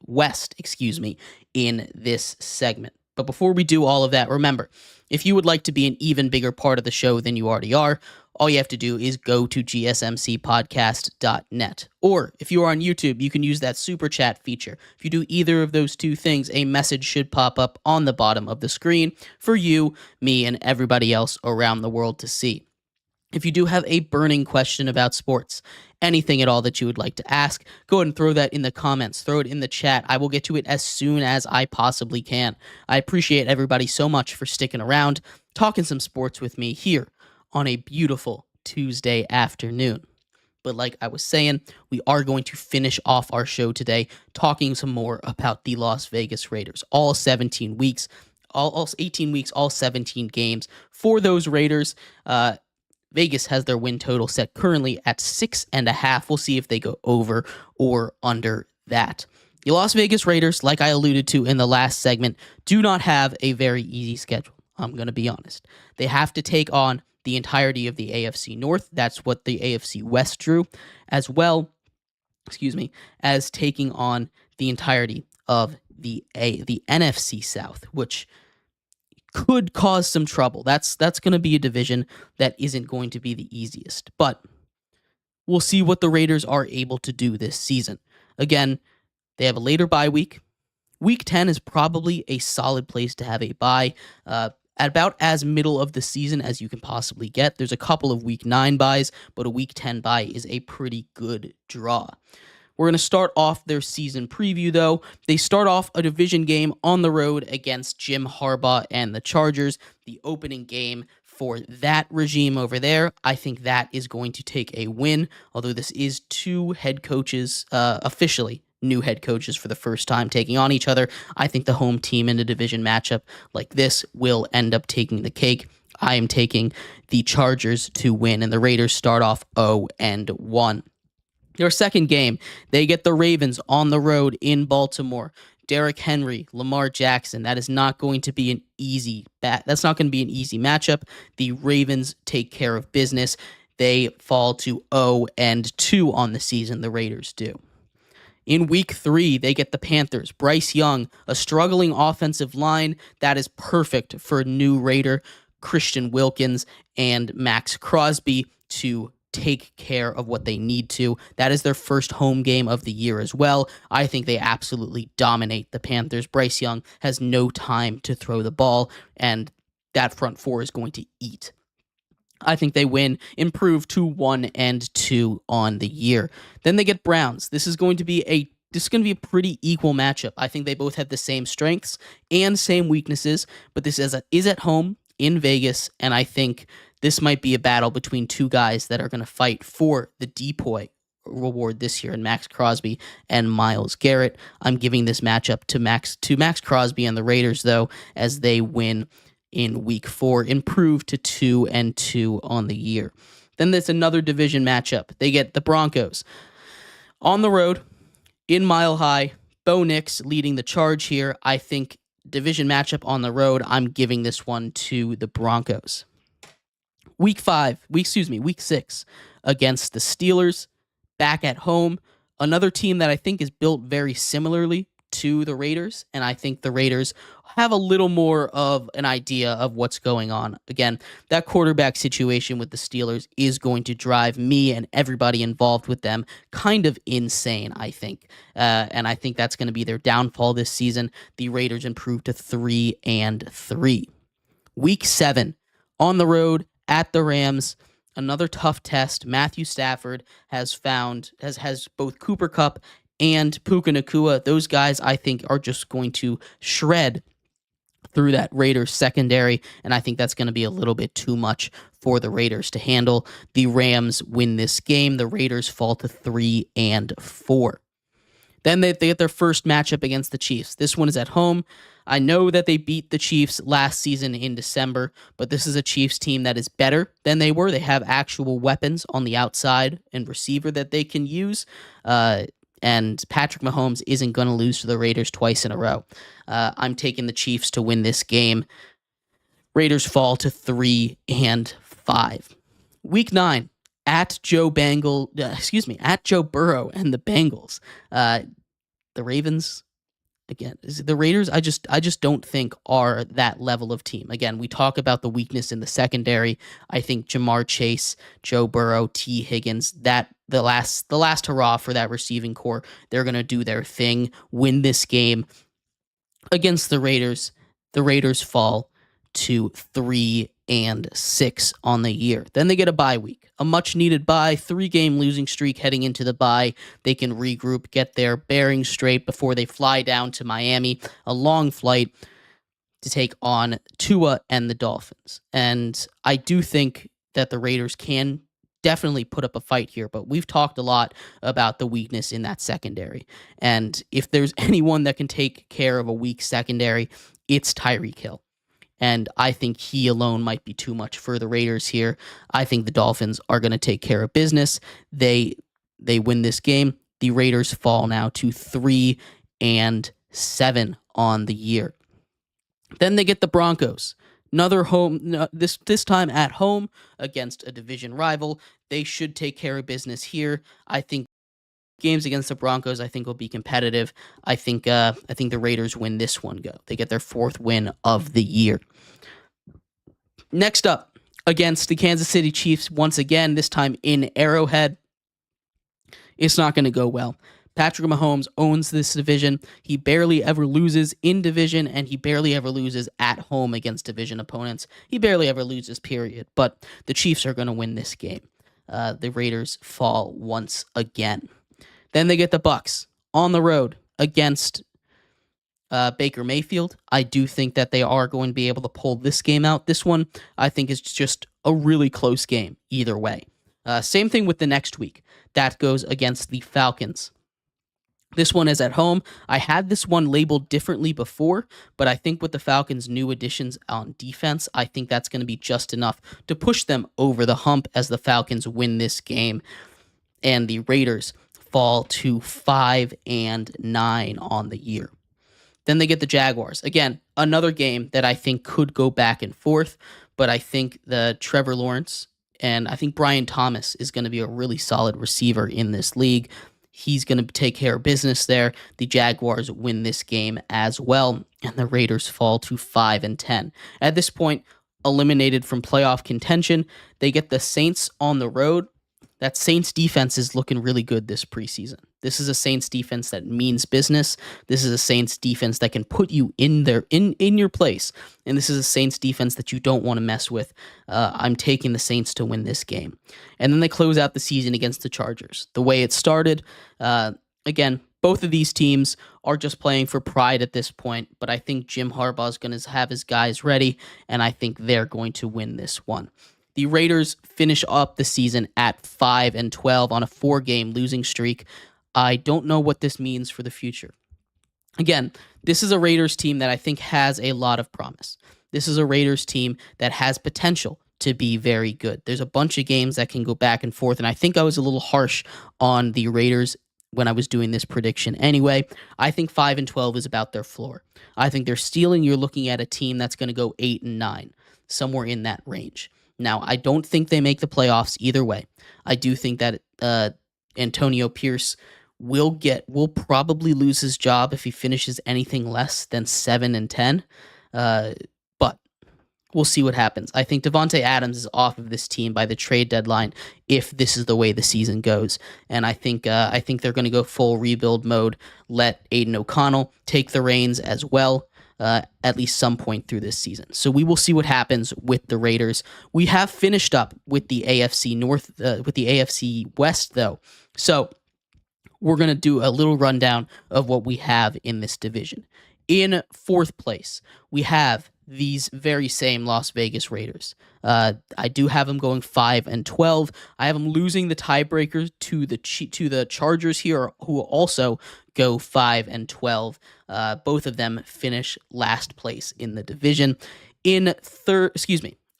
West, in this segment. But before we do all of that, remember, if you would like to be an even bigger part of the show than you already are, all you have to do is go to GSMCPodcast.net. Or if you are on YouTube, you can use that super chat feature. If you do either of those two things, a message should pop up on the bottom of the screen for you, me, and everybody else around the world to see. If you do have a burning question about sports, anything at all that you would like to ask, go ahead and throw that in the comments, throw it in the chat. I will get to it as soon as I possibly can. I appreciate everybody so much for sticking around, talking some sports with me here on a beautiful Tuesday afternoon. But like I was saying, we are going to finish off our show today talking some more about the Las Vegas Raiders. All 17 weeks, all 18 weeks, all 17 games for those Raiders. Vegas has their win total set currently at 6.5. We'll see if they go over or under that. The Las Vegas Raiders, like I alluded to in the last segment, do not have a very easy schedule. I'm going to be honest. They have to take on the entirety of the AFC North. That's what the AFC West drew, as well, as taking on the entirety of the NFC South, which could cause some trouble. That's going to be a division that isn't going to be the easiest. But we'll see what the Raiders are able to do this season. Again, they have a later bye week. Week 10 is probably a solid place to have a bye. At about as middle of the season as you can possibly get. There's a couple of Week 9 buys, but a Week 10 bye is a pretty good draw. We're going to start off their season preview, though. They start off a division game on the road against Jim Harbaugh and the Chargers. The opening game for that regime over there, I think that is going to take a win, although this is two head coaches, officially new head coaches for the first time taking on each other. I think the home team in a division matchup like this will end up taking the cake. I am taking the Chargers to win, and the Raiders start off 0-1. Their second game, they get the Ravens on the road in Baltimore. Derrick Henry, Lamar Jackson. That is not going to be an easy matchup. The Ravens take care of business. They fall to 0-2 on the season. The Raiders do. In week 3, they get the Panthers. Bryce Young, a struggling offensive line that is perfect for new Raider Christian Wilkins and Max Crosby to take care of what they need to. That is their first home game of the year as well. I think they absolutely dominate the Panthers. Bryce Young has no time to throw the ball, and that front four is going to eat. I think they win, improve to 1-2 on the year. Then they get Browns. This is going to be a pretty equal matchup. I think they both have the same strengths and same weaknesses, but this is at home in Vegas, and I think this might be a battle between two guys that are going to fight for the DPOY reward this year in Max Crosby and Myles Garrett. I'm giving this matchup to Max Crosby and the Raiders, though, as they win in Week 4, improve to 2-2 on the year. Then there's another division matchup. They get the Broncos on the road in Mile High. Bo Nix leading the charge here. I think division matchup on the road, I'm giving this one to the Broncos. Week 6 against the Steelers, back at home. Another team that I think is built very similarly to the Raiders, and I think the Raiders have a little more of an idea of what's going on. Again, that quarterback situation with the Steelers is going to drive me and everybody involved with them kind of insane, I think. And I think that's going to be their downfall this season. The Raiders improve to 3-3. Week 7 on the road at the Rams. Another tough test. Matthew Stafford has both Cooper Kupp and Puka Nacua. Those guys, I think, are just going to shred through that Raiders secondary, and I think that's going to be a little bit too much for the Raiders to handle. The Rams win this game. The Raiders fall to 3-4. Then they get their first matchup against the Chiefs. This one is at home. I know that they beat the Chiefs last season in December, but this is a Chiefs team that is better than they were. They have actual weapons on the outside and receiver that they can use. And Patrick Mahomes isn't going to lose to the Raiders twice in a row. I'm taking the Chiefs to win this game. Raiders fall to 3-5. Week 9 at Joe Burrow and the Bengals. The Ravens, again, the Raiders, I just don't think are that level of team. Again, we talk about the weakness in the secondary. I think Jamar Chase, Joe Burrow, T. Higgins, that the last hurrah for that receiving core. They're going to do their thing, win this game against the Raiders. The Raiders fall to 3-6 on the year. Then they get a bye week, a much needed bye, 3-game losing streak heading into the bye. They can regroup, get their bearings straight before they fly down to Miami, a long flight to take on Tua and the Dolphins. And I do think that the Raiders can definitely put up a fight here, but we've talked a lot about the weakness in that secondary. And if there's anyone that can take care of a weak secondary, it's Tyreek Hill. And I think he alone might be too much for the Raiders here. I think the Dolphins are going to take care of business. They win this game. The Raiders fall now to 3-7 on the year. Then they get the Broncos. Another home, this time at home against a division rival. They should take care of business here. I think games against the Broncos, I think, will be competitive. I think the Raiders win this one. They get their 4th win of the year. Next up, against the Kansas City Chiefs, once again, this time in Arrowhead. It's not going to go well. Patrick Mahomes owns this division. He barely ever loses in division, and he barely ever loses at home against division opponents. He barely ever loses, period. But the Chiefs are going to win this game. The Raiders fall once again. Then they get the Bucs on the road against Baker Mayfield. I do think that they are going to be able to pull this game out. This one, I think, is just a really close game either way. Same thing with the next week. That goes against the Falcons. This one is at home. I had this one labeled differently before, but I think with the Falcons' new additions on defense, I think that's going to be just enough to push them over the hump as the Falcons win this game. And the Raiders fall to 5-9 on the year. Then they get the Jaguars. Again, another game that I think could go back and forth, but I think the Trevor Lawrence and I think Brian Thomas is going to be a really solid receiver in this league. He's going to take care of business there. The Jaguars win this game as well, and the Raiders fall to 5-10. At this point, eliminated from playoff contention, they get the Saints on the road. that Saints defense is looking really good this preseason. This is a Saints defense that means business. This is a Saints defense that can put you in your place. And this is a Saints defense that you don't want to mess with. I'm taking the Saints to win this game. And then they close out the season against the Chargers. The way it started, again, both of these teams are just playing for pride at this point, but I think Jim Harbaugh is going to have his guys ready, and I think they're going to win this one. The Raiders finish up the season at 5-12 on a 4-game losing streak. I don't know what this means for the future. Again, this is a Raiders team that I think has a lot of promise. This is a Raiders team that has potential to be very good. There's a bunch of games that can go back and forth, and I think I was a little harsh on the Raiders when I was doing this prediction anyway. I think 5-12 is about their floor. I think their ceiling, you're looking at a team that's going to go 8-9, somewhere in that range. Now, I don't think they make the playoffs either way. I do think that Antonio Pierce will probably lose his job if he finishes anything less than 7-10. But we'll see what happens. I think Devontae Adams is off of this team by the trade deadline if this is the way the season goes. And I think they're going to go full rebuild mode, let Aiden O'Connell take the reins as well. At least some point through this season. So we will see what happens with the Raiders. We have finished up with the AFC North, with the AFC West, though. So we're going to do a little rundown of what we have in this division. In 4th place, we have these very same Las Vegas Raiders. I do have them going 5-12. I have them losing the tiebreakers to the Chargers here, who will also go 5-12. Both of them finish last place in the division. I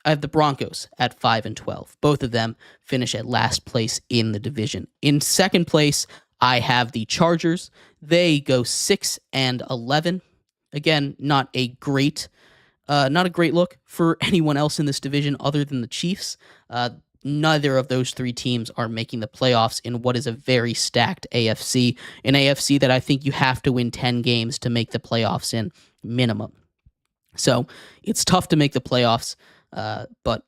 have the Broncos at 5-12. Both of them finish at last place in the division. In 2nd place, I have the Chargers. They go 6-11. Again, not a great look for anyone else in this division other than the Chiefs. Neither of those 3 teams are making the playoffs in what is a very stacked AFC, an AFC that I think you have to win 10 games to make the playoffs in minimum. So it's tough to make the playoffs, but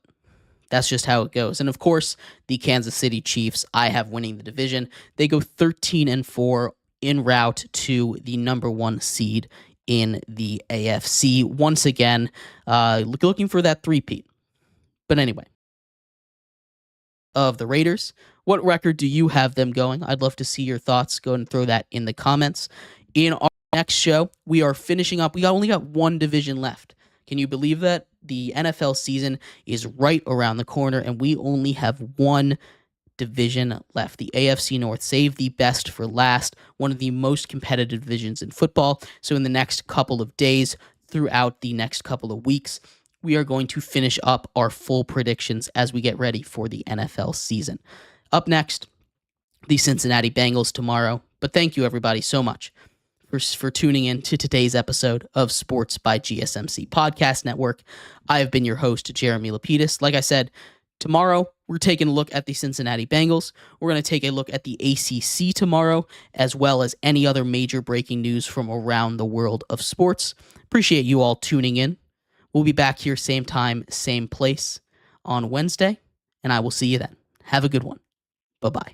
that's just how it goes. And of course, the Kansas City Chiefs, I have winning the division. They go 13-4 en route to the number 1 seed in the AFC. Once again, looking for that three-peat. But anyway, of the Raiders, what record do you have them going? I'd love to see your thoughts. Go and throw that in the comments. In our next show, we are finishing up. We only got 1 division left. Can you believe that? The NFL season is right around the corner, and we only have 1 division left. The AFC North. Save the best for last. One of the most competitive divisions in football. So in the next couple of days, throughout the next couple of weeks, we are going to finish up our full predictions as we get ready for the NFL season. Up next, the Cincinnati Bengals tomorrow. But thank you, everybody, so much for tuning in to today's episode of Sports by GSMC Podcast Network. I have been your host, Jeremy Lapidus. Like I said, tomorrow, we're taking a look at the Cincinnati Bengals. We're going to take a look at the ACC tomorrow, as well as any other major breaking news from around the world of sports. Appreciate you all tuning in. We'll be back here same time, same place on Wednesday, and I will see you then. Have a good one. Bye-bye.